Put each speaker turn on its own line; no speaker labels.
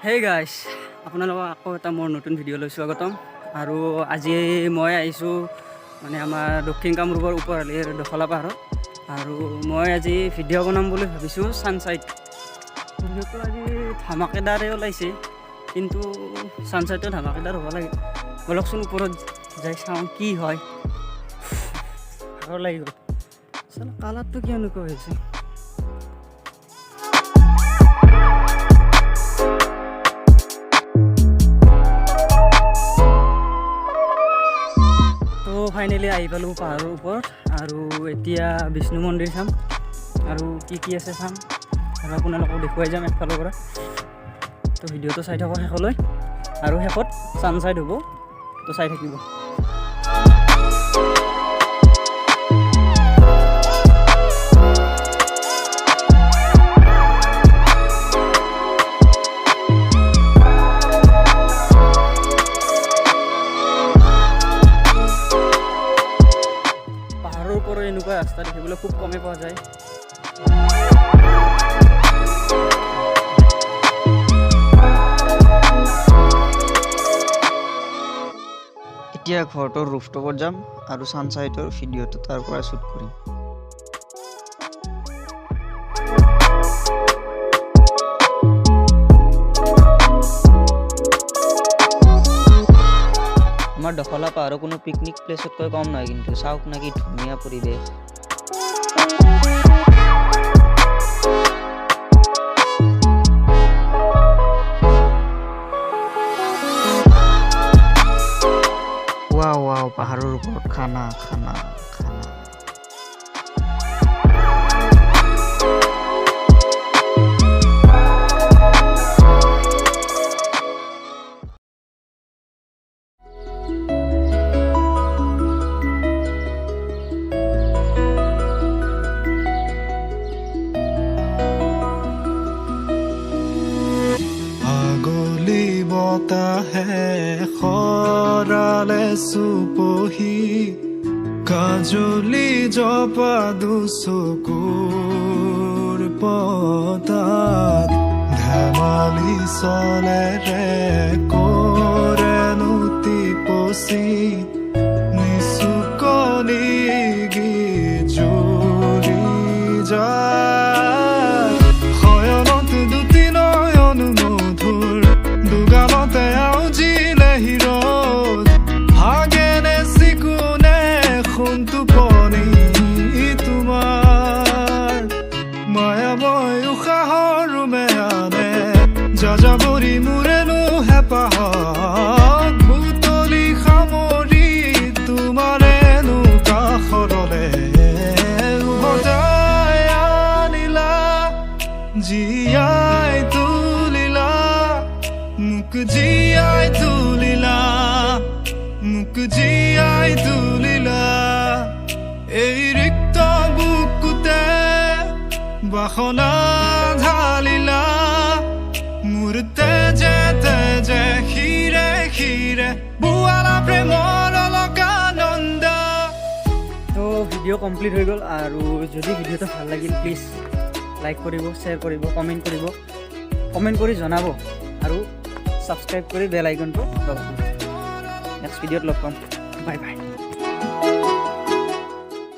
হেই গাইছ, আপোনালোকক আকৌ এটা মোৰ নতুন ভিডিঅ'লৈ স্বাগতম। আৰু আজি মই আহিছোঁ মানে আমাৰ দক্ষিণ কামৰূপৰ ওপৰআলিৰ দখলা পাহাৰত। আৰু মই আজি ভিডিঅ' বনাম বুলি ভাবিছোঁ ছানছেট। ভিডিঅ'টো আজি ধামাকেদাৰে ওলাইছে, কিন্তু ছানছেটটো ধামাকেদাৰ হ'ব লাগে। বলকচোন ওপৰত যাই চাওঁ কি হয়। ভাগৰ লাগি গ'ল। আচলতে কালাৰটো কি এনেকুৱা হৈছে। ফাইনেলি আহি পালোঁ পাহাৰৰ ওপৰত, আৰু এতিয়া বিষ্ণু মন্দিৰ চাম আৰু কি আছে চাম, আৰু আপোনালোকক দেখুৱাই যাম একফালৰ পৰা। তো ভিডিঅ'টো চাই থাকক শেষলৈ, আৰু শেষত ছানছেট হ'ব, তো চাই থাকিব। ওপৰৰ এনেকুৱা ৰাস্তা দেখিবলৈ খুব কমেই পোৱা যায়।
এতিয়া ঘৰটোৰ ৰুফটপত যাম আৰু ছানছেটৰ ভিডিঅ'টো তাৰ পৰা শ্বুট কৰিম। আমাৰ দখলা পাহাৰৰ কোনো পিকনিক প্লেচতকৈ কম নহয়, কিন্তু চাওক না কি ধুনীয়া পৰিৱেশ। ৱাও পাহাৰৰ ওপৰত খানা।
বতাহে খৰালে চুপহি কাজলি জপা দুচকুৰ পতাত ধেমালি চলেৰে কৰেনো টিপচি নিচুকনি গীত জুৰি যায়। শয়নত দুটি নয়ন মধুৰ দুগালতে আউজিলে হিৰত ভাগেনে চিকুনে সোণটো পনি তোমাৰ মায়াময় উশাহৰ মেয়ানে যাযাবৰী মোৰেনো হেঁপাহত বুটলি সামৰি তোমাৰেনো কাষৰলে উভতাই আনিলা, জীয়াই তুলিলা মোক, জীয়াই তুলিলা এই ৰিক্ত বুকুতে বাসনা ঢালিলা মোৰ তেজে শিৰে বুৱালা প্ৰেমৰ অলকানন্দ।
তো ভিডিঅ' কমপ্লিট হৈ গ'ল, আৰু যদি ভিডিঅ'টো ভাল লাগিল প্লিজ লাইক কৰিব, শ্বেয়াৰ কৰিব, কমেণ্ট কৰি জনাব, আৰু ছাবস্ক্ৰাইব কৰি বেল আইকনটো দবাব। নেক্সট ভিডিঅ'ত লগ পাম। Bye bye.